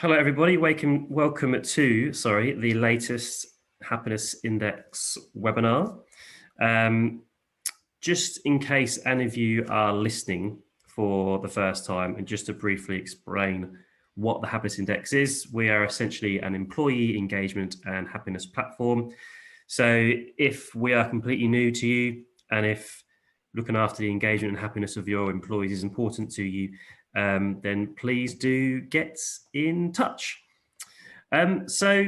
Hello, everybody. Welcome to the latest Happiness Index webinar. Just in case any of you are listening for the first time, and just to briefly explain what the Happiness Index is, we are essentially an employee engagement and happiness platform. So if we are completely new to you, and if looking after the engagement and happiness of your employees is important to you, then please do get in touch. So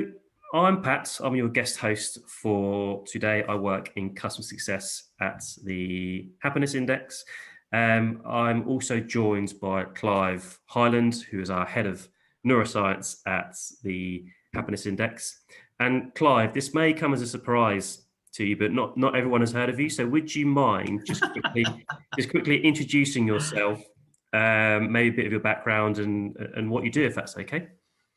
I'm Pat, I'm your guest host for today. I work in customer success at the Happiness Index. I'm also joined by Clive Hyland, who is our Head of Neuroscience at the Happiness Index. And Clive, this may come as a surprise to you, but not everyone has heard of you. So would you mind just quickly introducing yourself, maybe a bit of your background and what you do, if that's okay?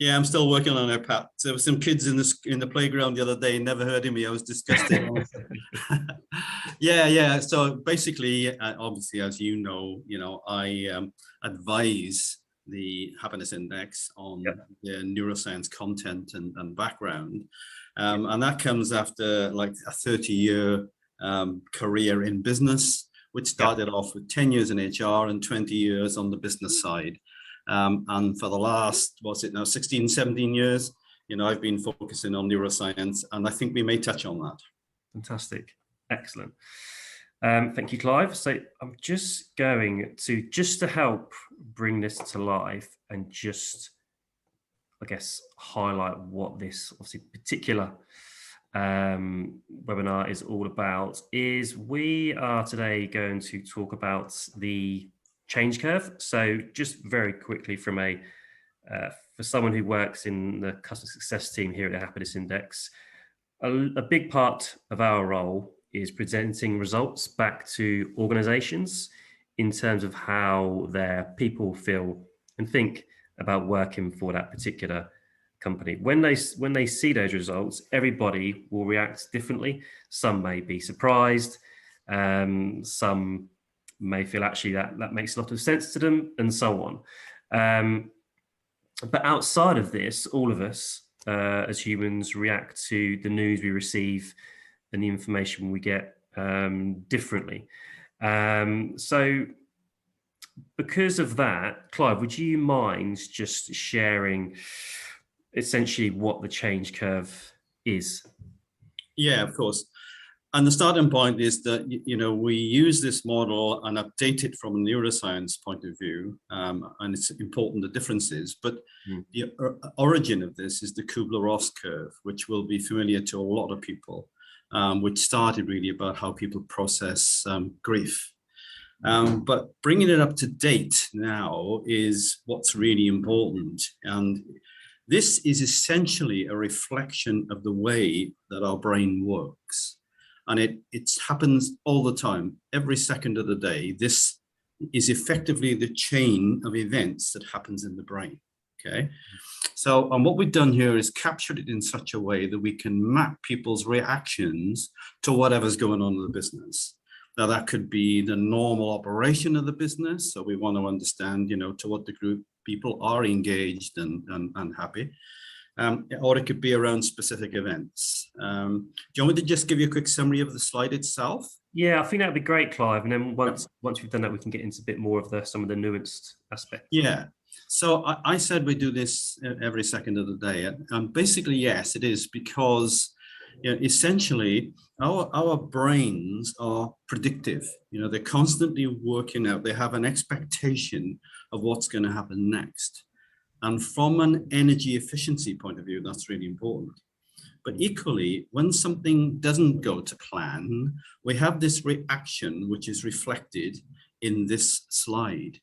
Yeah, I'm still working on it, Pat. There were some kids in the playground the other day, never heard of me. I was disgusted. Yeah. So basically, obviously, as you know, I advise the Happiness Index on the neuroscience content and background, and that comes after like a 30-year career in business, which started off with 10 years in HR and 20 years on the business side. And for the last, 16, 17 years, I've been focusing on neuroscience, and I think we may touch on that. Fantastic. Excellent. Thank you, Clive. So I'm just going to help bring this to life and just, I guess, highlight what this obviously particular webinar is all about, is we are today going to talk about the change curve. So just very quickly from for someone who works in the customer success team here at the Happiness Index, a big part of our role is presenting results back to organizations in terms of how their people feel and think about working for that particular company. When they see those results, everybody will react differently. Some may be surprised, some may feel actually that makes a lot of sense to them, and so on. But outside of this, all of us as humans react to the news we receive and the information we get differently. So because of that, Clive, would you mind just sharing essentially what the change curve is? Yeah, of course. And the starting point is that, we use this model and update it from a neuroscience point of view. And it's important, the differences, but the origin of this is the Kubler-Ross curve, which will be familiar to a lot of people, which started really about how people process grief. But bringing it up to date now is what's really important. And this is essentially a reflection of the way that our brain works. And it happens all the time, every second of the day. This is effectively the chain of events that happens in the brain, okay? So, and what we've done here is captured it in such a way that we can map people's reactions to whatever's going on in the business. Now, that could be the normal operation of the business. So we want to understand, to what degree people are engaged and happy. Or it could be around specific events. Do you want me to just give you a quick summary of the slide itself? Yeah, I think that'd be great, Clive. And then once we've done that, we can get into a bit more of some of the nuanced aspects. Yeah. So I said we do this every second of the day. And basically, yes, it is because essentially our brains are predictive. They're constantly working out. They have an expectation of what's going to happen next. And from an energy efficiency point of view, that's really important. But equally, when something doesn't go to plan, we have this reaction, which is reflected in this slide.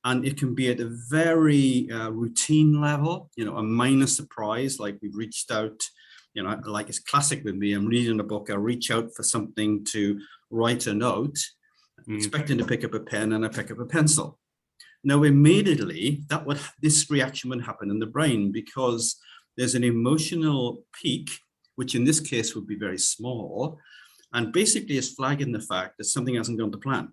And it can be at a very routine level, a minor surprise, like we've reached out, like it's classic with me. I'm reading a book, I reach out for something to write a note, expecting to pick up a pen, and I pick up a pencil. Now, immediately, this reaction would happen in the brain because there's an emotional peak, which in this case would be very small, and basically is flagging the fact that something hasn't gone to plan.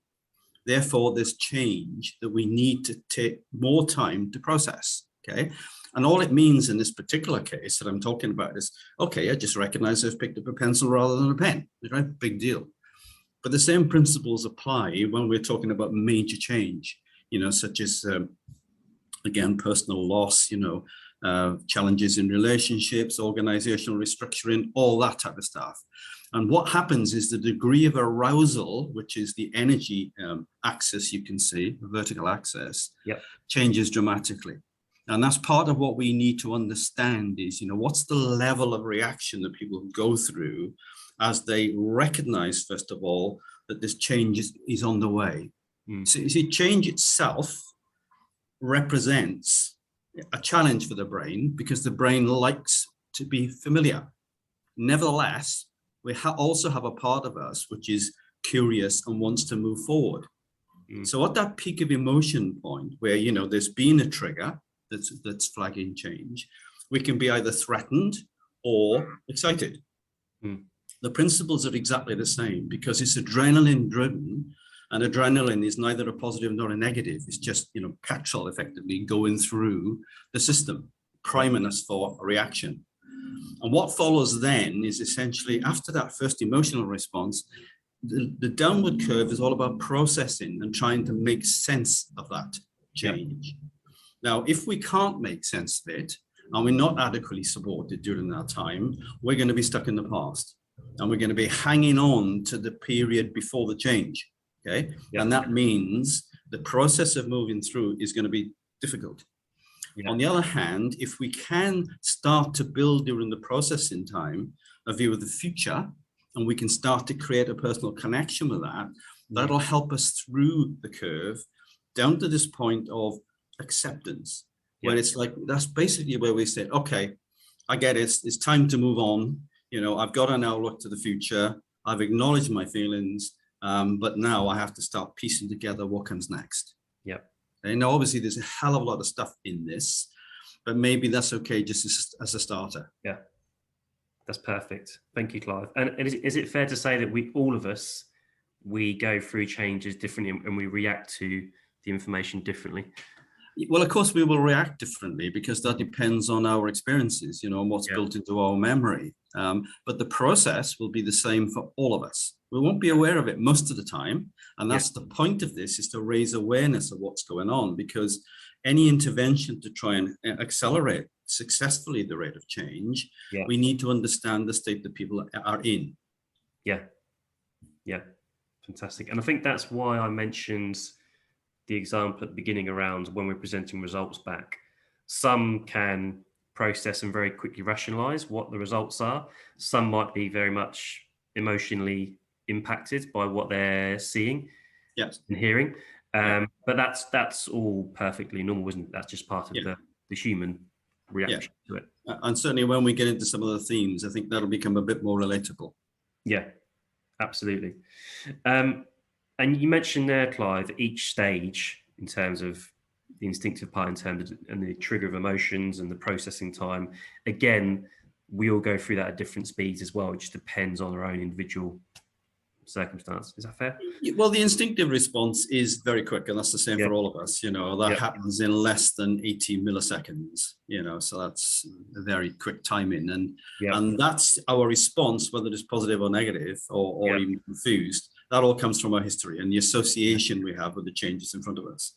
Therefore, there's change that we need to take more time to process, okay? And all it means in this particular case that I'm talking about is, okay, I just recognize I've picked up a pencil rather than a pen, right? Big deal. But the same principles apply when we're talking about major change, such as, again, personal loss, challenges in relationships, organizational restructuring, all that type of stuff. And what happens is the degree of arousal, which is the energy axis, you can see, the vertical axis, changes dramatically. And that's part of what we need to understand is, what's the level of reaction that people go through as they recognize, first of all, that this change is on the way. So you see, change itself represents a challenge for the brain because the brain likes to be familiar. Nevertheless, we also have a part of us which is curious and wants to move forward. So at that peak of emotion point where, there's been a trigger that's flagging change, we can be either threatened or excited. The principles are exactly the same because it's adrenaline driven, and adrenaline is neither a positive nor a negative. It's just, petrol effectively going through the system, priming us for a reaction. And what follows then is essentially after that first emotional response, the downward curve is all about processing and trying to make sense of that change. Now, if we can't make sense of it, and we're not adequately supported during that time, we're going to be stuck in the past. And we're going to be hanging on to the period before the change, okay? And that means the process of moving through is going to be difficult. On the other hand, if we can start to build during the processing time a view of the future, and we can start to create a personal connection with that, that'll help us through the curve down to this point of acceptance, where it's like, that's basically where we say, okay, I get it, it's time to move on. I've got an outlook to the future. I've acknowledged my feelings, but now I have to start piecing together what comes next. And obviously there's a hell of a lot of stuff in this, but maybe that's okay just as a starter. That's perfect. Thank you, Clive. And is it fair to say that all of us, we go through changes differently and we react to the information differently? Well, of course, we will react differently because that depends on our experiences, and what's built into our memory. But the process will be the same for all of us. We won't be aware of it most of the time. And that's the point of this, is to raise awareness of what's going on, because any intervention to try and accelerate successfully the rate of change, we need to understand the state that people are in. Fantastic. And I think that's why I mentioned the example at the beginning around when we're presenting results back. Some can process and very quickly rationalize what the results are. Some might be very much emotionally impacted by what they're seeing and hearing. But that's all perfectly normal, isn't it? That's just part of the human reaction to it. And certainly when we get into some of the themes, I think that'll become a bit more relatable. Yeah, absolutely. And you mentioned there, Clive, each stage in terms of the instinctive part, in terms of and the trigger of emotions and the processing time. Again, we all go through that at different speeds as well. It just depends on our own individual circumstance. Is that fair? Well, the instinctive response is very quick, and that's the same for all of us. That happens in less than 80 milliseconds. So that's a very quick timing, and that's our response, whether it's positive or negative or even confused. That all comes from our history and the association we have with the changes in front of us.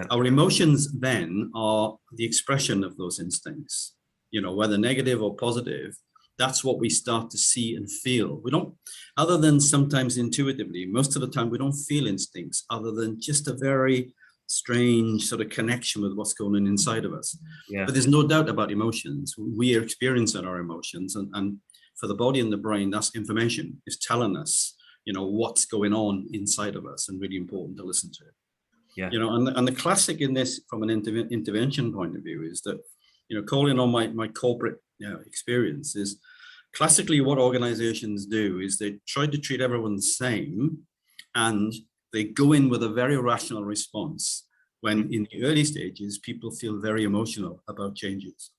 Our emotions then are the expression of those instincts. Whether negative or positive, that's what we start to see and feel. We don't, other than sometimes intuitively, most of the time we don't feel instincts other than just a very strange sort of connection with what's going on inside of us. But there's no doubt about emotions. We are experiencing our emotions, and for the body and the brain, that's information. It's telling us, what's going on inside of us, and really important to listen to it. And the classic in this from an intervention point of view is that, calling on my corporate experience is classically what organizations do is they try to treat everyone the same, and they go in with a very rational response when in the early stages people feel very emotional about changes.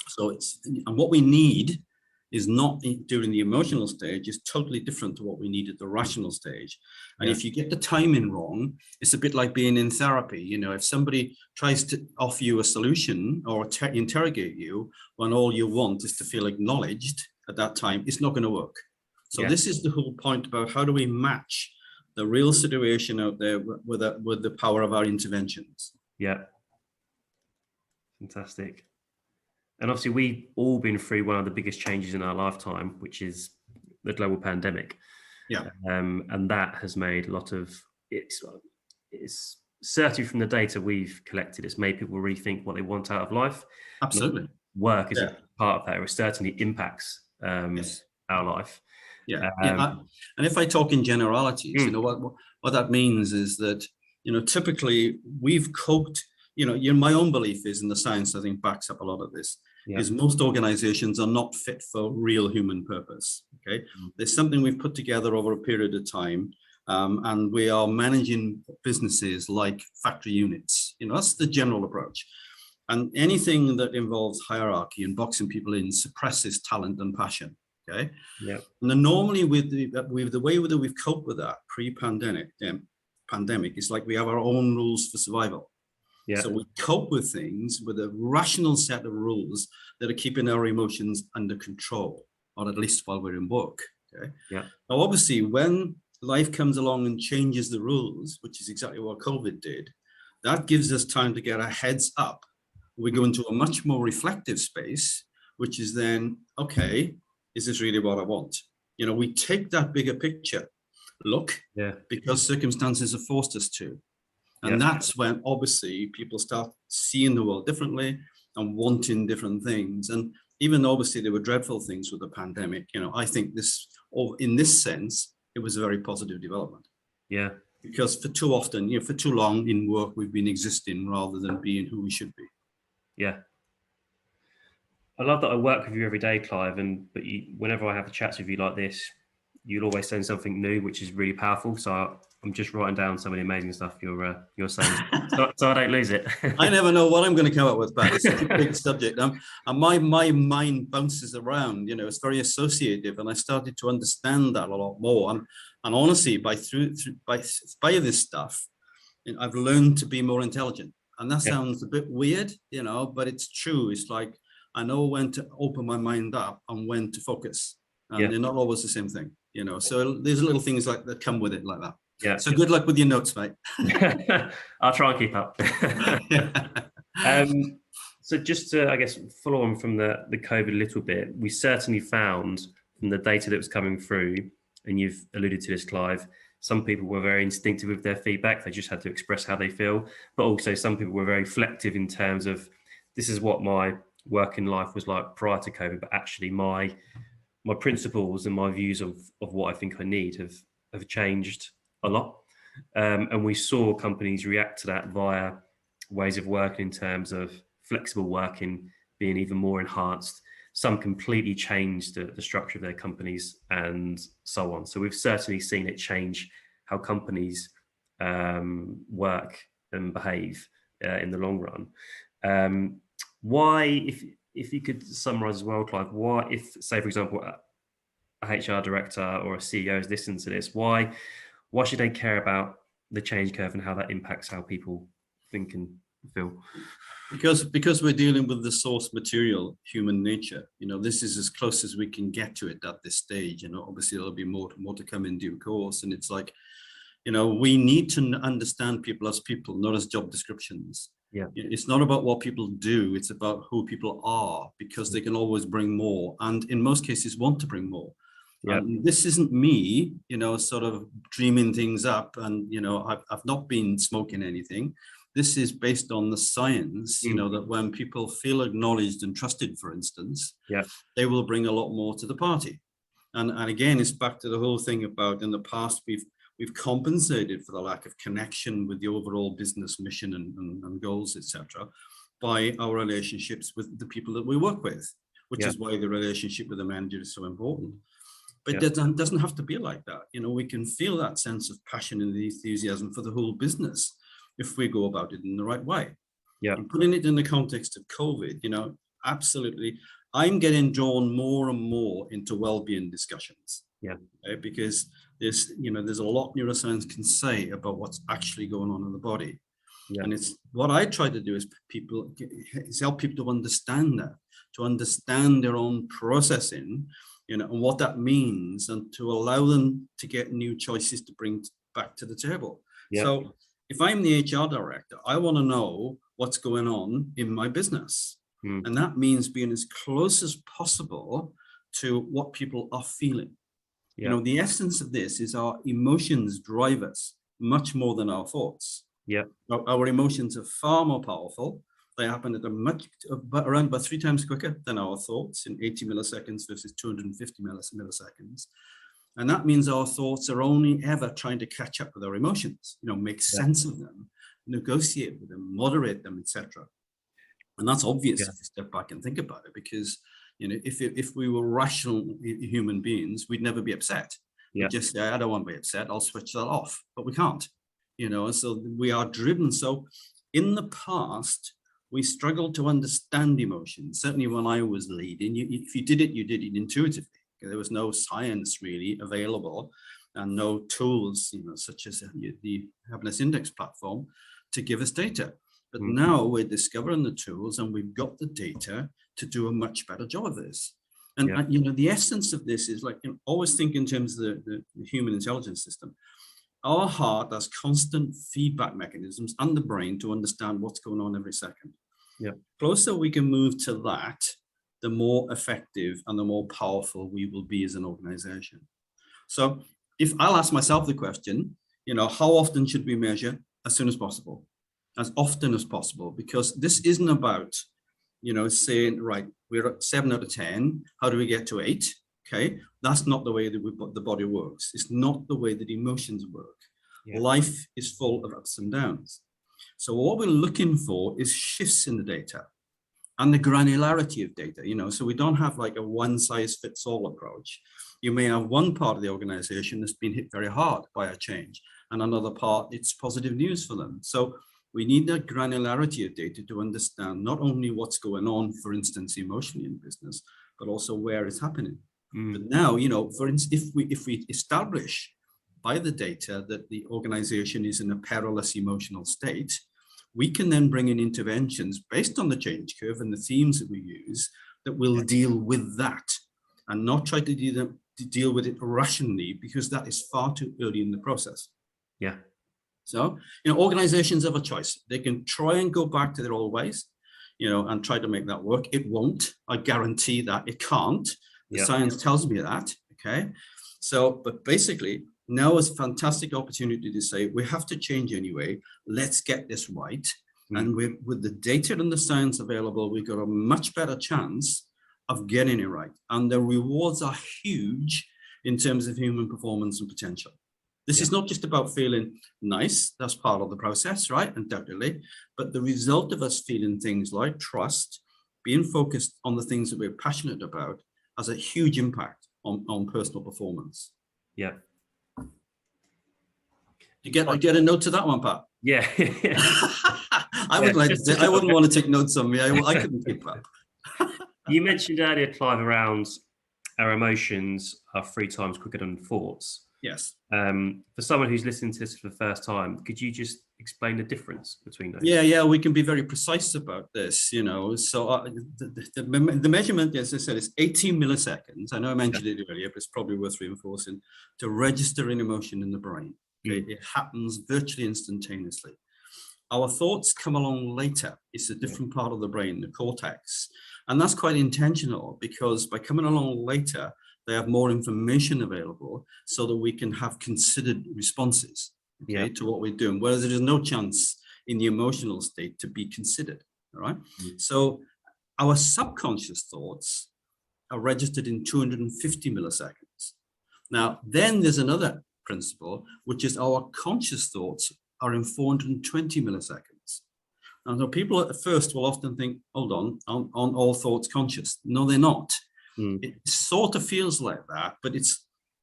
So and what we need is not during the emotional stage is totally different to what we need at the rational stage. And if you get the timing wrong, it's a bit like being in therapy. You know, if somebody tries to offer you a solution or interrogate you when all you want is to feel acknowledged at that time, it's not going to work. So this is the whole point about how do we match the real situation out there with the power of our interventions. Yeah. Fantastic. And obviously, we've all been through one of the biggest changes in our lifetime, which is the global pandemic. Yeah. And that has made a lot of, it's certainly from the data we've collected, it's made people rethink what they want out of life. Absolutely. Work is a part of that. It certainly impacts our life. Yeah. And if I talk in generalities, you know, what that means is that, you know, typically we've coped, you know, my own belief is, and the science I think backs up a lot of this, is most organizations are not fit for real human purpose. Okay. There's something we've put together over a period of time, and we are managing businesses like factory units. You know, that's the general approach. And anything that involves hierarchy and boxing people in suppresses talent and passion. Okay. Yeah. And then normally with the way that we've coped with that pre-pandemic, is like we have our own rules for survival. So we cope with things with a rational set of rules that are keeping our emotions under control, or at least while we're in work. Okay. Yeah. Now, obviously, when life comes along and changes the rules, which is exactly what COVID did, that gives us time to get our heads up. We go into a much more reflective space, which is then, okay, is this really what I want? You know, we take that bigger picture look because circumstances have forced us to. And that's when obviously people start seeing the world differently and wanting different things. And even though obviously there were dreadful things with the pandemic, you know, I think this, or in this sense, it was a very positive development. Yeah. Because for too often, you know, for too long in work, we've been existing rather than being who we should be. Yeah. I love that I work with you every day, Clive, but whenever I have chats with you like this, you'll always send something new, which is really powerful. So I'm just writing down some of the amazing stuff you're saying, so I don't lose it. I never know what I'm going to come up with, but it's such a big subject. And my mind bounces around. You know, it's very associative, and I started to understand that a lot more. And honestly, by this stuff, you know, I've learned to be more intelligent. And that sounds a bit weird, you know, but it's true. It's like I know when to open my mind up and when to focus, and they're not always the same thing, you know. So there's little things like that come with it, like that. Yeah. So good luck with your notes, mate. I'll try and keep up. So just to, I guess, follow on from the COVID a little bit, we certainly found from the data that was coming through, and you've alluded to this, Clive, some people were very instinctive with their feedback. They just had to express how they feel. But also some people were very reflective in terms of, this is what my working life was like prior to COVID, but actually my principles and my views of what I think I need have changed a lot. And we saw companies react to that via ways of working in terms of flexible working being even more enhanced. Some completely changed the structure of their companies and so on. So we've certainly seen it change how companies work and behave in the long run. Why, if you could summarize as well, Clive, why, if, say, for example, a HR director or a CEO is listening to this, why should they care about the change curve and how that impacts how people think and feel? Because we're dealing with the source material, human nature. You know, this is as close as we can get to it at this stage. You know, obviously there'll be more to come in due course. And it's like, you know, we need to understand people as people, not as job descriptions. Yeah, it's not about what people do. It's about who people are, because they can always bring more, and in most cases want to bring more. Yeah. And this isn't me, you know, sort of dreaming things up. And, you know, I've not been smoking anything. This is based on the science, you know, that when people feel acknowledged and trusted, for instance, they will bring a lot more to the party. And again, it's back to the whole thing about, in the past, we've compensated for the lack of connection with the overall business mission and goals, etc., by our relationships with the people that we work with, which is why the relationship with the manager is so important. But it doesn't have to be like that. You know, we can feel that sense of passion and enthusiasm for the whole business if we go about it in the right way. Yeah. And putting it in the context of COVID, you know, absolutely. I'm getting drawn more and more into well-being discussions. Yeah. Okay? Because there's a lot neuroscience can say about what's actually going on in the body. Yeah. And it's what I try to do is help people to understand that, to understand their own processing, and what that means, and to allow them to get new choices to bring back to the table. Yeah. So if I'm the HR director, I want to know what's going on in my business. And that means being as close as possible to what people are feeling. Yeah. The essence of this is our emotions drive us much more than our thoughts. Yeah. Our emotions are far more powerful. They happen at around about 3 times quicker than our thoughts, in 80 milliseconds versus 250 milliseconds. And that means our thoughts are only ever trying to catch up with our emotions, make sense of them, negotiate with them, moderate them, etc. And that's obvious if you step back and think about it, because if we were rational human beings, we'd never be upset. We'd just say, I don't want to be upset, I'll switch that off. But we can't, and so we are driven. So in the past, we struggled to understand emotions. Certainly when I was leading, if you did it intuitively. There was no science really available, and no tools, such as the Happiness Index platform, to give us data. But now we're discovering the tools, and we've got the data to do a much better job of this. And the essence of this is, like, always think in terms of the human intelligence system. Our heart has constant feedback mechanisms and the brain to understand what's going on every second. Yeah. Closer we can move to that, the more effective and the more powerful we will be as an organization. So if I'll ask myself the question, how often should we measure? As soon as possible, as often as possible, because this isn't about, saying, right, we're at 7 out of 10. How do we get to 8? Okay. That's not the way that the body works. It's not the way that emotions work. Yeah. Life is full of ups and downs. So what we're looking for is shifts in the data and the granularity of data, so we don't have like a one size fits all approach. You may have one part of the organization that's been hit very hard by a change, and another part, it's positive news for them. So we need that granularity of data to understand not only what's going on, for instance, emotionally in business, but also where it's happening. But now, for instance, if we establish by the data that the organization is in a perilous emotional state, we can then bring in interventions based on the change curve and the themes that we use that will deal with that, and not try to deal with it rationally, because that is far too early in the process. Yeah. So, organizations have a choice. They can try and go back to their old ways, and try to make that work. It won't. I guarantee that it can't. The science tells me that. Okay. So, but basically, now is a fantastic opportunity to say, we have to change anyway. Let's get this right. And with the data and the science available, we've got a much better chance of getting it right. And the rewards are huge in terms of human performance and potential. This is not just about feeling nice. That's part of the process, right? Undoubtedly. But the result of us feeling things like trust, being focused on the things that we're passionate about, has a huge impact on personal performance. Yeah. You get a note to that one, Pat? Yeah. I wouldn't want to take notes on me. I couldn't keep up. You mentioned earlier, Clive, around our emotions are 3 times quicker than thoughts. Yes. For someone who's listening to this for the first time, could you just explain the difference between those? Yeah, we can be very precise about this, So the measurement, as I said, is 18 milliseconds. I know I mentioned it earlier, but it's probably worth reinforcing, to register an emotion in the brain. Okay? It happens virtually instantaneously. Our thoughts come along later. It's a different part of the brain, the cortex. And that's quite intentional, because by coming along later, they have more information available so that we can have considered responses to what we're doing, whereas there is no chance in the emotional state to be considered. All right. So our subconscious thoughts are registered in 250 milliseconds. Now, then there's another principle, which is our conscious thoughts are in 420 milliseconds. Now, so people at first will often think, hold on, aren't all thoughts conscious? No, they're not. It sort of feels like that, but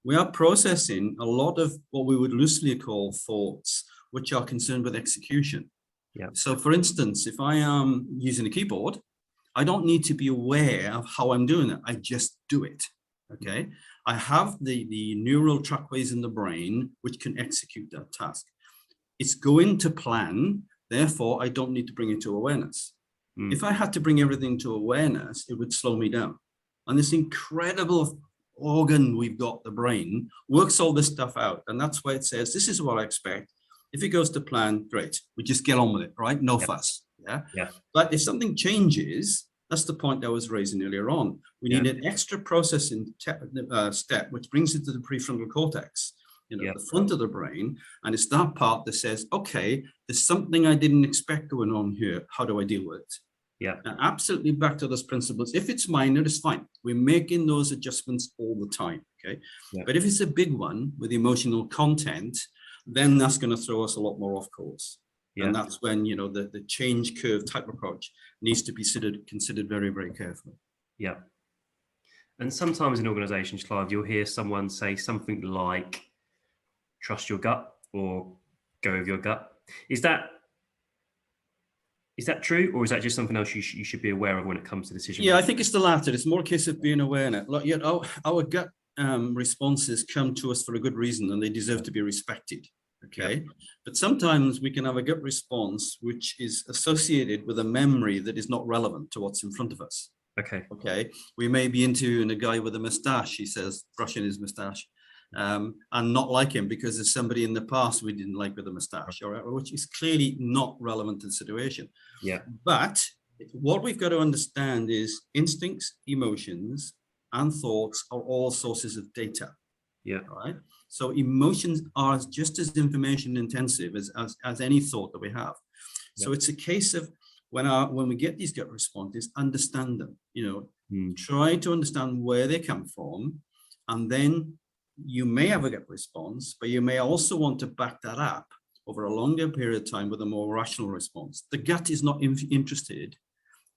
we are processing a lot of what we would loosely call thoughts, which are concerned with execution. Yeah. So for instance, if I am using a keyboard, I don't need to be aware of how I'm doing it. I just do it. Okay. I have the neural trackways in the brain which can execute that task. It's going to plan. Therefore, I don't need to bring it to awareness. If I had to bring everything to awareness, it would slow me down. And this incredible organ we've got, the brain, works all this stuff out. And that's why it says, this is what I expect. If it goes to plan, great. We just get on with it, right? No fuss. Yeah. Yeah. But if something changes, that's the point I was raising earlier on. We need an extra processing step, which brings it to the prefrontal cortex, the front of the brain. And it's that part that says, okay, there's something I didn't expect going on here. How do I deal with it? Yeah. And absolutely back to those principles. If it's minor, it's fine. We're making those adjustments all the time. Okay. Yeah. But if it's a big one with emotional content, then that's going to throw us a lot more off course. Yeah. And that's when, the change curve type approach needs to be considered very, very carefully. Yeah. And sometimes in organizations, Clive, you'll hear someone say something like, trust your gut or go with your gut. Is that true, or is that just something else you should be aware of when it comes to decision making? I think it's the latter. It's more a case of being aware. Look, our gut responses come to us for a good reason, and they deserve to be respected. Okay, but sometimes we can have a gut response which is associated with a memory that is not relevant to what's in front of us. Okay, we may be into a guy with a mustache. He says brushing his mustache. And not like him because there's somebody in the past we didn't like with a mustache, which is clearly not relevant to the situation. Yeah. But what we've got to understand is instincts, emotions, and thoughts are all sources of data. Yeah. Right. So emotions are just as information intensive as any thought that we have. Yeah. So it's a case of when we get these gut responses, understand them. Try to understand where they come from, and then you may have a gut response, but you may also want to back that up over a longer period of time with a more rational response. The gut is not interested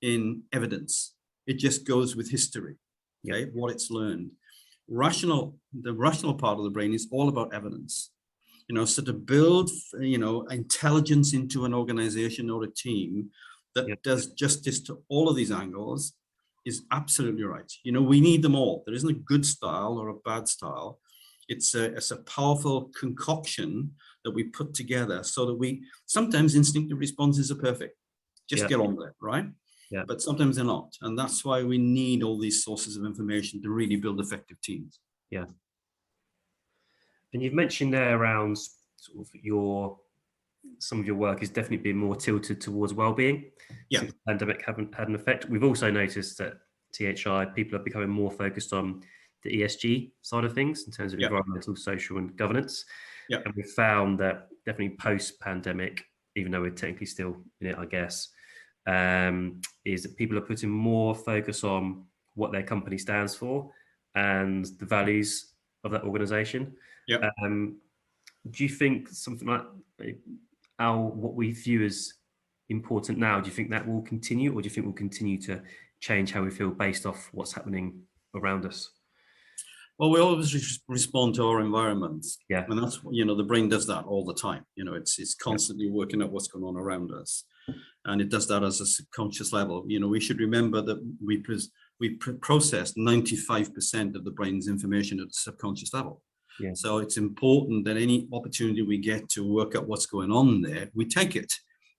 in evidence. It just goes with history, okay, what it's learned. The rational part of the brain is all about evidence. So to build, intelligence into an organization or a team that does justice to all of these angles is absolutely right. We need them all. There isn't a good style or a bad style. It's a powerful concoction that we put together so that sometimes instinctive responses are perfect. Just get on with it, right? Yeah. But sometimes they're not. And that's why we need all these sources of information to really build effective teams. Yeah. And you've mentioned there around sort of some of your work is definitely been more tilted towards well-being. Yeah. Since the pandemic haven't had an effect. We've also noticed that THI, people are becoming more focused on the ESG side of things in terms of environmental, social, and governance. Yeah. And we've found that definitely post-pandemic, even though we're technically still in it, I guess, is that people are putting more focus on what their company stands for and the values of that organization. Yeah. Do you think something like what we view as important now, do you think that will continue, or do you think we'll continue to change how we feel based off what's happening around us? Well, we always respond to our environments. Yeah. And that's, the brain does that all the time. It's constantly working out what's going on around us. And it does that as a subconscious level. We should remember that we process 95% of the brain's information at the subconscious level. Yeah. So it's important that any opportunity we get to work out what's going on there, we take it.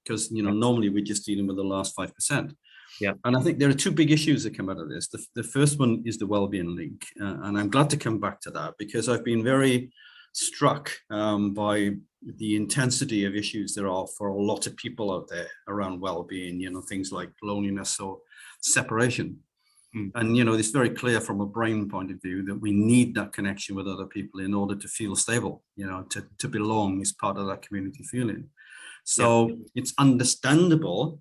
Because, normally we're just dealing with the last 5%. Yeah. And I think there are two big issues that come out of this. The first one is the well-being link. And I'm glad to come back to that because I've been very struck by the intensity of issues there are for a lot of people out there around well-being, things like loneliness or separation. And, it's very clear from a brain point of view that we need that connection with other people in order to feel stable, to belong is part of that community feeling. So it's understandable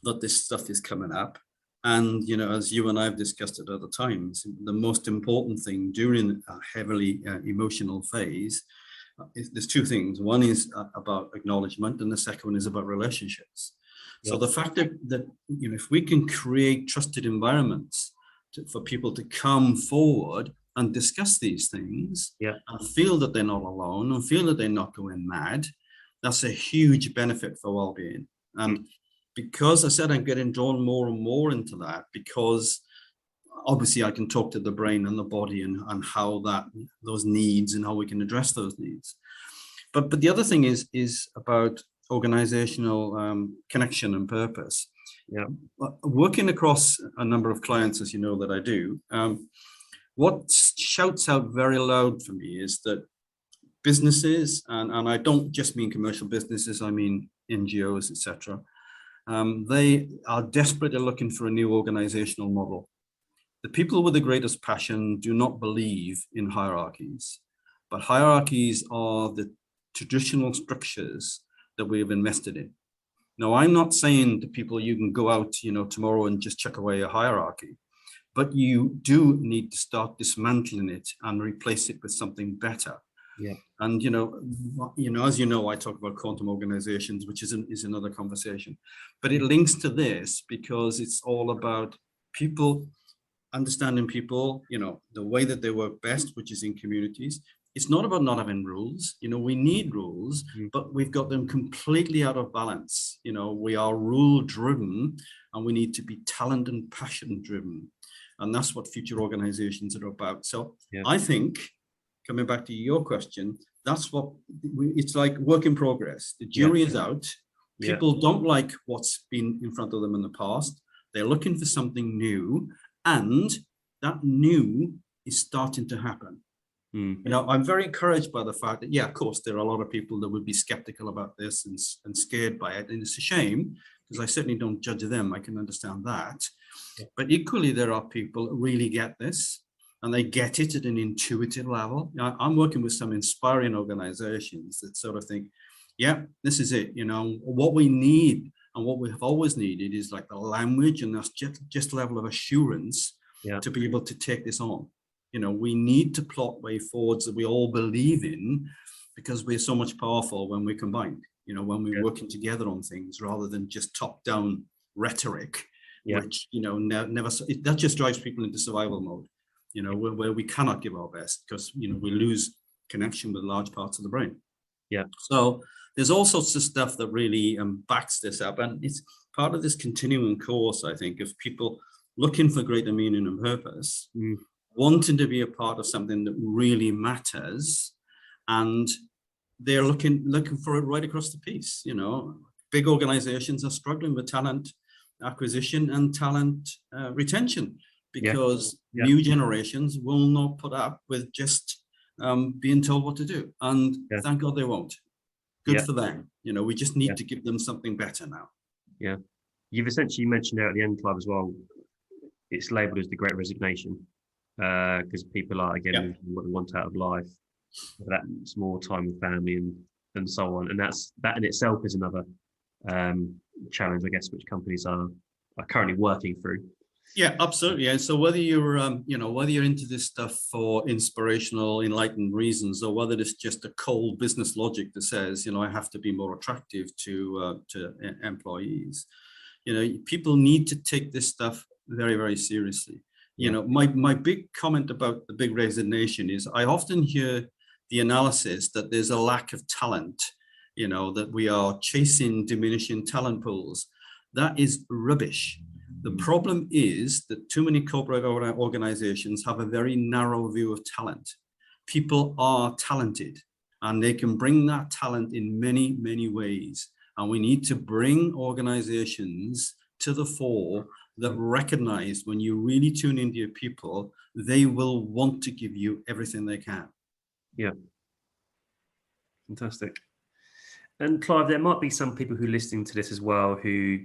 that this stuff is coming up. And, as you and I have discussed at other times, the most important thing during a heavily emotional phase there's two things. One is about acknowledgement, and the second one is about relationships. So the fact that if we can create trusted environments for people to come forward and discuss these things and feel that they're not alone and feel that they're not going mad, that's a huge benefit for well-being. And because I said I'm getting drawn more and more into that, because obviously I can talk to the brain and the body and how that those needs and how we can address those needs. But the other thing is about organizational connection and purpose. Yeah. Working across a number of clients, as you know that I do, what shouts out very loud for me is that businesses, and I don't just mean commercial businesses, I mean NGOs, etc. They are desperately looking for a new organizational model. The people with the greatest passion do not believe in hierarchies, but hierarchies are the traditional structures that we have invested in. Now, I'm not saying to people you can go out, tomorrow and just chuck away a hierarchy, but you do need to start dismantling it and replace it with something better. Yeah. And as you know, I talk about quantum organizations, which is another conversation, but it links to this because it's all about people understanding people, the way that they work best, which is in communities. It's not about not having rules. We need rules, but we've got them completely out of balance. We are rule driven and we need to be talent and passion driven. And that's what future organizations are about. So I think, coming back to your question, that's what it's like work in progress. The jury is out. People don't like what's been in front of them in the past. They're looking for something new, and that new is starting to happen. I'm very encouraged by the fact that, of course, there are a lot of people that would be skeptical about this and scared by it. And it's a shame, because I certainly don't judge them. I can understand that. But equally, there are people that really get this, and they get it at an intuitive level. I'm working with some inspiring organizations that sort of think, this is it. What we need and what we have always needed is like the language, and that's just level of assurance to be able to take this on. We need to plot way forwards that we all believe in, because we're so much powerful when we're combined, when we're working together on things rather than just top-down rhetoric, which, never, that just drives people into survival mode, where we cannot give our best because, we lose connection with large parts of the brain. So there's all sorts of stuff that really backs this up. And it's part of this continuing course, I think, of people looking for greater meaning and purpose, wanting to be a part of something that really matters, and they're looking for it right across the piece. Big organizations are struggling with talent acquisition and talent retention, because new generations will not put up with just being told what to do, and thank God they won't. Good for them. We just need to give them something better now. You've essentially mentioned there at the end, Clive, as well, it's labeled as the Great Resignation, because people are, again, what they want out of life. That's more time with family and so on. And that in itself is another challenge, I guess, which companies are currently working through. Yeah, absolutely. And so whether you're, whether you're into this stuff for inspirational, enlightened reasons, or whether it's just a cold business logic that says, I have to be more attractive to employees, people need to take this stuff very, very seriously. My big comment about the big resignation is I often hear the analysis that there's a lack of talent, that we are chasing diminishing talent pools. That is rubbish. The problem is that too many corporate organizations have a very narrow view of talent. People are talented, and they can bring that talent in many, many ways. And we need to bring organizations to the fore that recognize when you really tune into your people, they will want to give you everything they can. Yeah. Fantastic. And Clive, there might be some people who are listening to this as well who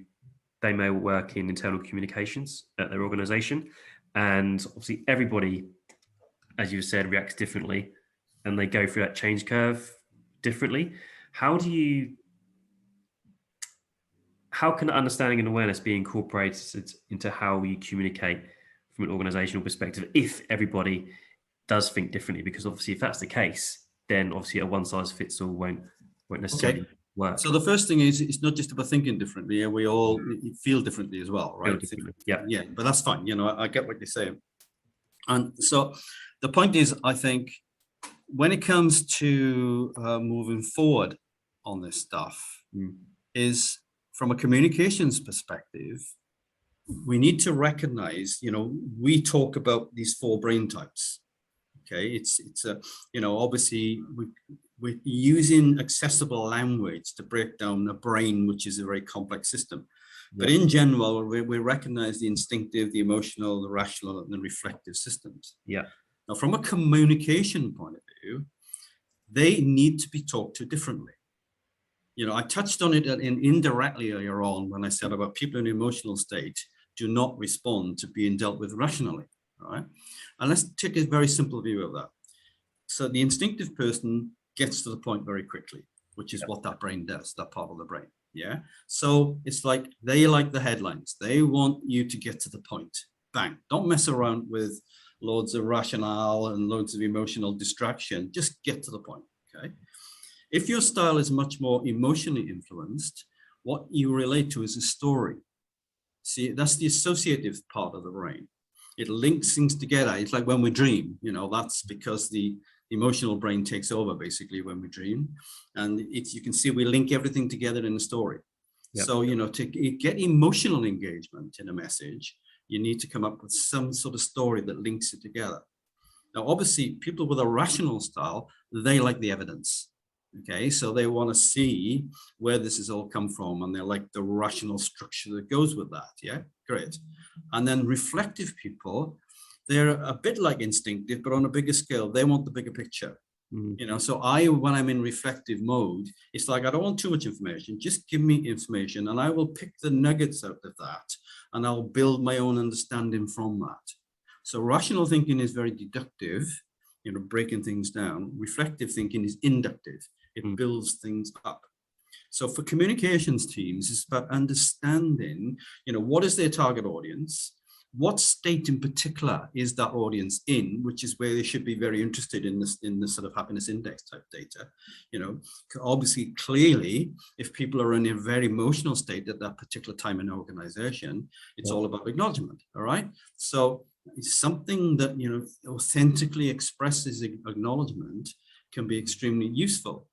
they may work in internal communications at their organization. And obviously everybody, as you said, reacts differently, and they go through that change curve differently. How can understanding and awareness be incorporated into how you communicate from an organizational perspective if everybody does think differently? Because obviously if that's the case, then obviously a one size fits all won't necessarily work. So the first thing is, it's not just about thinking differently. We all feel differently as well, right? Yeah, but that's fine. I get what you're saying. And so the point is, I think when it comes to moving forward on this stuff, is from a communications perspective, we need to recognize, we talk about these 4 brain types. Okay, it's a, obviously we're using accessible language to break down the brain, which is a very complex system. But in general, we recognize the instinctive, the emotional, the rational, and the reflective systems. Yeah. Now, from a communication point of view, they need to be talked to differently. I touched on it indirectly earlier on when I said about people in an emotional state do not respond to being dealt with rationally, right? And let's take a very simple view of that. So the instinctive person gets to the point very quickly, which is what that brain does, that part of the brain. Yeah. So it's like they like the headlines. They want you to get to the point. Bang. Don't mess around with loads of rationale and loads of emotional distraction. Just get to the point. Okay. If your style is much more emotionally influenced, what you relate to is a story. See, that's the associative part of the brain. It links things together. It's like when we dream, that's because the emotional brain takes over basically when we dream. And you can see we link everything together in a story. Yep. So, to get emotional engagement in a message, you need to come up with some sort of story that links it together. Now, obviously, people with a rational style, they like the evidence. Okay, so they want to see where this has all come from, and they like the rational structure that goes with that. Yeah, great. And then reflective people, they're a bit like instinctive, but on a bigger scale. They want the bigger picture. Mm-hmm. So when I'm in reflective mode, it's like, I don't want too much information. Just give me information, and I will pick the nuggets out of that, and I'll build my own understanding from that. So rational thinking is very deductive, breaking things down. Reflective thinking is inductive. It builds things up. So for communications teams, it's about understanding, what is their target audience? What state in particular is that audience in, which is where they should be very interested in this sort of happiness index type data. Obviously, clearly, if people are in a very emotional state at that particular time in an organization, it's all about acknowledgement. All right. So it's something that, authentically expresses acknowledgement can be extremely useful.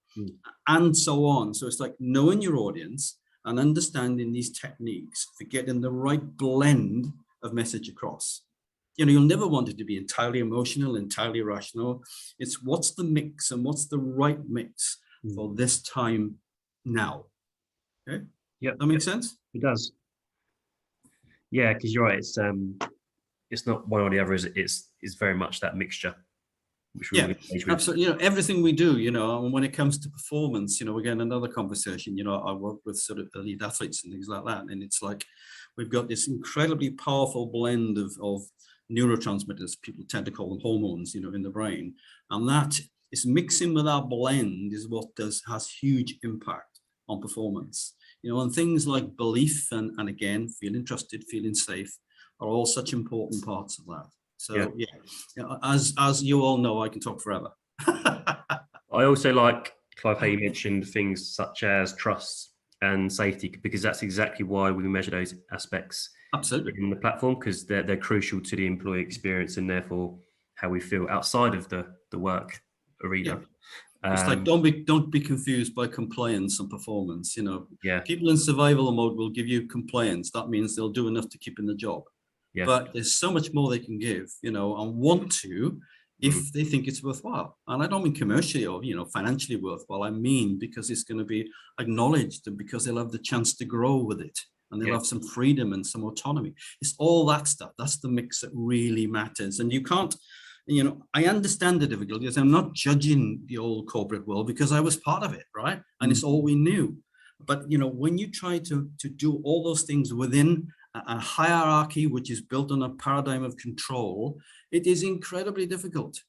And so on. So it's like knowing your audience and understanding these techniques for getting the right blend of message across. You'll never want it to be entirely emotional, entirely rational. It's what's the mix and what's the right mix for this time now. Okay. Yep. That makes sense? It does. Yeah, because you're right. It's not one or the other. It's very much that mixture. Yeah, absolutely. Everything we do, and when it comes to performance, again, another conversation, I work with sort of elite athletes and things like that. And it's like, we've got this incredibly powerful blend of neurotransmitters, people tend to call them hormones, in the brain. And that is mixing with our blend is what has huge impact on performance. And things like belief and again, feeling trusted, feeling safe are all such important parts of that. So yeah, as you all know, I can talk forever. I also like, Clive, how you mentioned things such as trust and safety, because that's exactly why we measure those aspects. Absolutely. In the platform, because they're crucial to the employee experience and therefore how we feel outside of the work arena. It's like, don't be confused by compliance and performance. People in survival mode will give you compliance. That means they'll do enough to keep in the job. Yeah. But there's so much more they can give, and want to, if they think it's worthwhile. And I don't mean commercially or, financially worthwhile. I mean, because it's going to be acknowledged and because they'll have the chance to grow with it and they'll have some freedom and some autonomy. It's all that stuff. That's the mix that really matters. And you can't, I understand the difficulties. I'm not judging the old corporate world because I was part of it, right? And it's all we knew. But, when you try to do all those things within a hierarchy, which is built on a paradigm of control, it is incredibly difficult.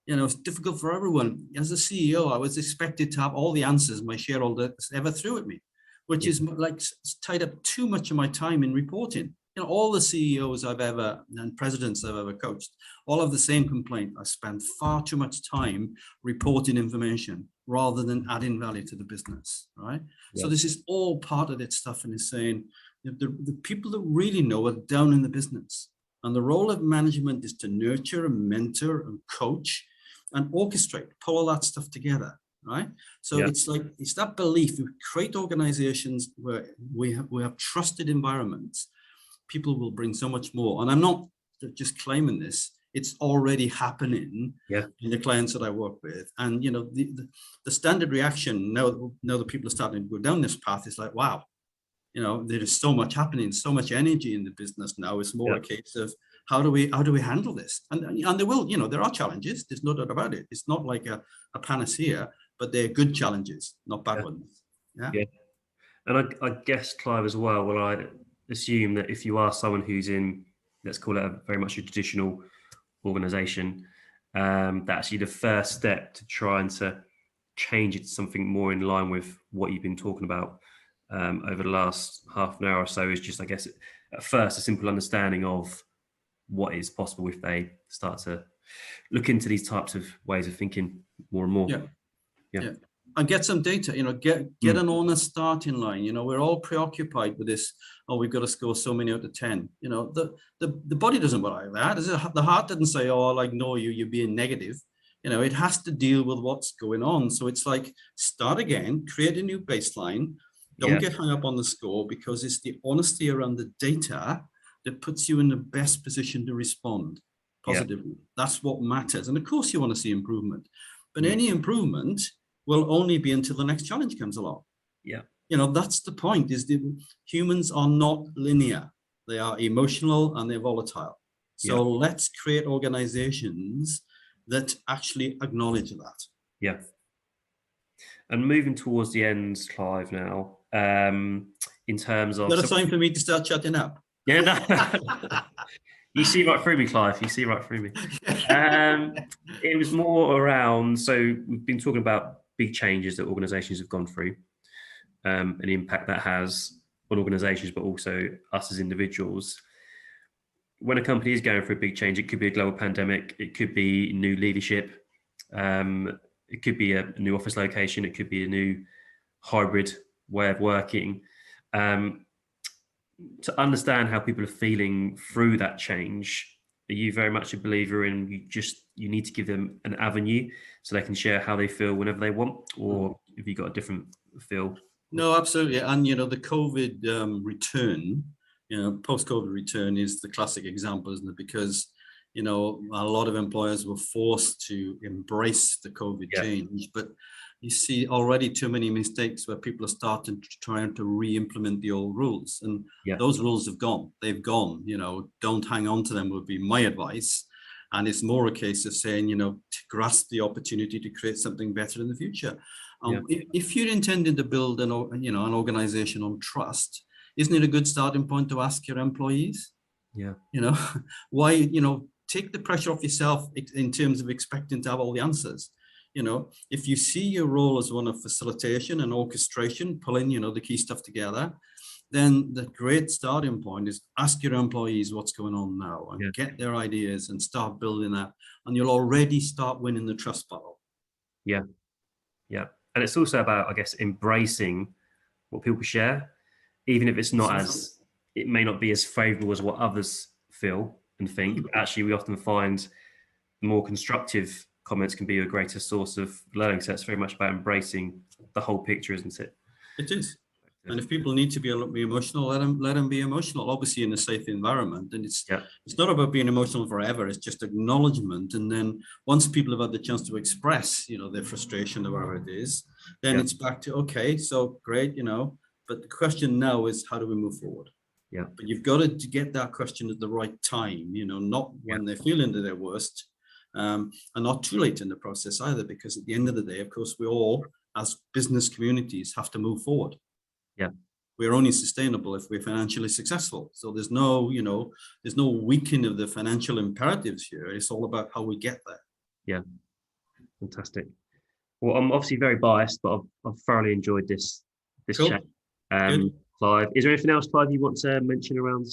It's difficult for everyone. As a CEO, I was expected to have all the answers my shareholders ever threw at me, which is like tied up too much of my time in reporting. All the CEOs and presidents I've ever coached, all have the same complaint. I spend far too much time reporting information rather than adding value to the business, right? Yeah. So this is all part of that stuff, and it's saying the people that really know are down in the business. And the role of management is to nurture and mentor and coach and orchestrate, pull all that stuff together, right? So it's like, it's that belief. We create organizations where we have trusted environments. People will bring so much more. And I'm not just claiming this. It's already happening in the clients that I work with. And, you know, the standard reaction now that people are starting to go down this path is like, wow, you know, there is so much happening, so much energy in the business now. It's more a case of how do we handle this? And there will, you know, there are challenges. There's no doubt about it. It's not like a panacea, but they're good challenges, not bad ones. Yeah. And I guess, Clive, as well, I assume that if you are someone who's in, let's call it a very much a traditional organization, that actually the first step to trying to change it to something more in line with what you've been talking about over the last half an hour or so is just, I guess, at first, a simple understanding of what is possible if they start to look into these types of ways of thinking more and more. Yeah. And get some data, you know, get an honest starting line. You know, we're all preoccupied with this, oh, we've got to score so many out of 10. You know, the body doesn't work like that. The heart doesn't say, oh, I'll ignore you, you're being negative. You know, it has to deal with what's going on. So it's like, start again, create a new baseline. Don't get hung up on the score, because it's the honesty around the data that puts you in the best position to respond positively. That's what matters. And of course you want to see improvement, but any improvement will only be until the next challenge comes along. You know, that's the point, is that humans are not linear. They are emotional and they're volatile. So let's create organizations that actually acknowledge that. And moving towards the end, Clive, now, in terms of... Is that a sign for me to start shutting up? Yeah, no. You see right through me, Clive. You see right through me. It was more around, so we've been talking about big changes that organizations have gone through, and the impact that has on organizations, but also us as individuals. When a company is going through a big change, it could be a global pandemic, it could be new leadership, it could be a new office location, it could be a new hybrid way of working. To understand how people are feeling through that change, are you very much a believer in you need to give them an avenue so they can share how they feel whenever they want, or have you got a different feel? No, absolutely. And, you know, the COVID return, you know, post-COVID return is the classic example, isn't it? Because, you know, a lot of employers were forced to embrace the COVID change, but you see already too many mistakes where people are starting to try to re-implement the old rules, and those rules have gone. They've gone. You know, don't hang on to them would be my advice. And it's more a case of saying, you know, to grasp the opportunity to create something better in the future. If you're intending to build an organization on trust, isn't it a good starting point to ask your employees? You know, why, you know, take the pressure off yourself in terms of expecting to have all the answers. You know, if you see your role as one of facilitation and orchestration, pulling, you know, the key stuff together, then the great starting point is ask your employees what's going on now and get their ideas and start building that. And you'll already start winning the trust battle. And it's also about, I guess, embracing what people share, even if it's not it may not be as favorable as what others feel and think. But actually, we often find the more constructive comments can be a greater source of learning. So it's very much about embracing the whole picture, isn't it? It is. And if people need to be emotional, let them be emotional, obviously in a safe environment. And it's not about being emotional forever. It's just acknowledgement. And then once people have had the chance to express, you know, their frustration or whatever it is, then it's back to, okay, so great, you know, but the question now is, how do we move forward? But you've got to get that question at the right time, you know, not when they're feeling at their worst, and not too late in the process either, because at the end of the day, of course, we all as business communities have to move forward. We're only sustainable if we're financially successful. So there's no, you know, there's no weakening of the financial imperatives here. It's all about how we get there. Fantastic. Well, I'm obviously very biased, but I've thoroughly enjoyed this Cool. chat. Clive, is there anything else, Clive, you want to mention around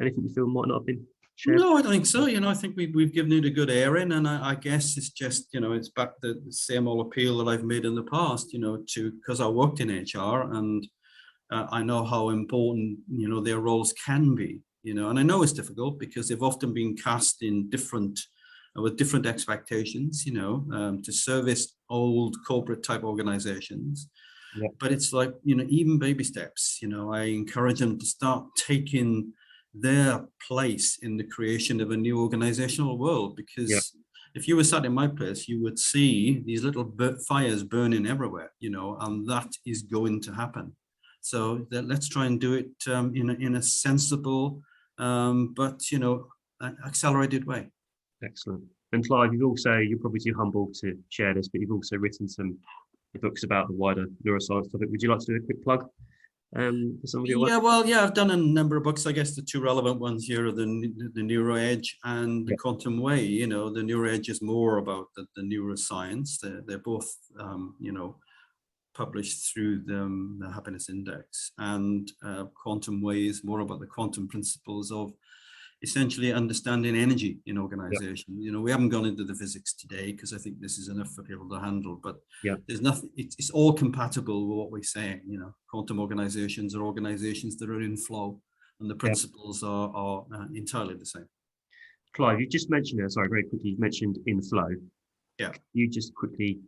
anything you feel might not have been shared? No, I don't think so. You know, I think we've given it a good airing, and I guess it's just, you know, it's back to the same old appeal that I've made in the past, you know, because I worked in HR and I know how important, you know, their roles can be, you know, and I know it's difficult because they've often been cast in different with different expectations, to service old corporate type organizations. Yeah. But it's like, even baby steps, I encourage them to start taking their place in the creation of a new organizational world, because if you were sat in my place, you would see these little fires burning everywhere, and that is going to happen. So let's try and do it in a sensible, but accelerated way. Excellent. And Clive, you're probably too humble to share this, but you've also written some books about the wider neuroscience topic. Would you like to do a quick plug for some of your work? Yeah, well, yeah, I've done a number of books. I guess the two relevant ones here are the Neuro Edge and the Quantum Way. The Neuro Edge is more about the neuroscience. They're both, published through the Happiness Index, and Quantum Way is more about the quantum principles of essentially understanding energy in organization. We haven't gone into the physics today because I think this is enough for people to handle, but there's nothing, it's all compatible with what we're saying. Quantum organizations are organizations that are in flow, and the principles are entirely the same. Clive, you just mentioned it, sorry, very quickly, you mentioned in flow. Yeah. You just quickly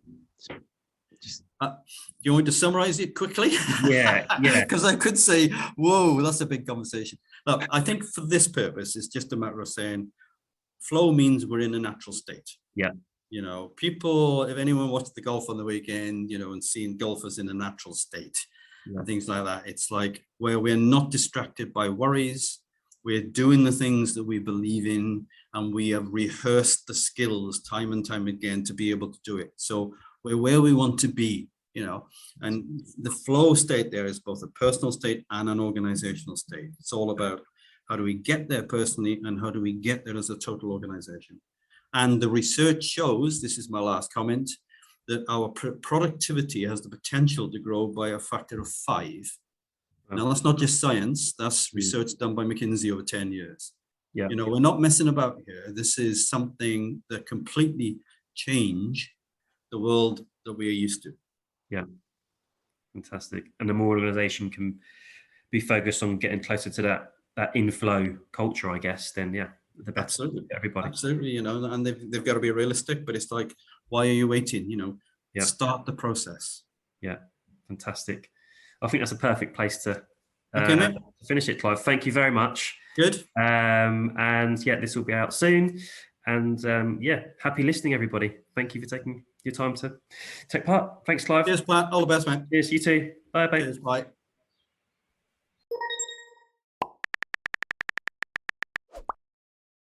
you want me to summarize it quickly? Yeah. Because I could say, whoa, that's a big conversation. Look, I think for this purpose, it's just a matter of saying flow means we're in a natural state. Yeah. People, if anyone watched the golf on the weekend, and seeing golfers in a natural state and things like that, it's like where we're not distracted by worries. We're doing the things that we believe in, and we have rehearsed the skills time and time again to be able to do it. So we're where we want to be, and the flow state there is both a personal state and an organizational state. It's all about how do we get there personally and how do we get there as a total organization. And the research shows, this is my last comment, that our productivity has the potential to grow by a factor of 5. Now, that's not just science, that's research done by McKinsey over 10 years. Yeah. We're not messing about here. This is something that completely change the world that we are used to. Yeah, fantastic. And the more organization can be focused on getting closer to that inflow culture, I guess, then the better. Absolutely. For everybody. Absolutely, and they've got to be realistic, but it's like, why are you waiting? Start the process. Yeah, fantastic. I think that's a perfect place to Okay, finish it, Clive. Thank you very much. Good. And this will be out soon. And happy listening, everybody. Thank you for taking your time to take part. Thanks, Clive. Cheers, Pat. All the best, mate. Cheers, you too. Bye. Cheers, bye.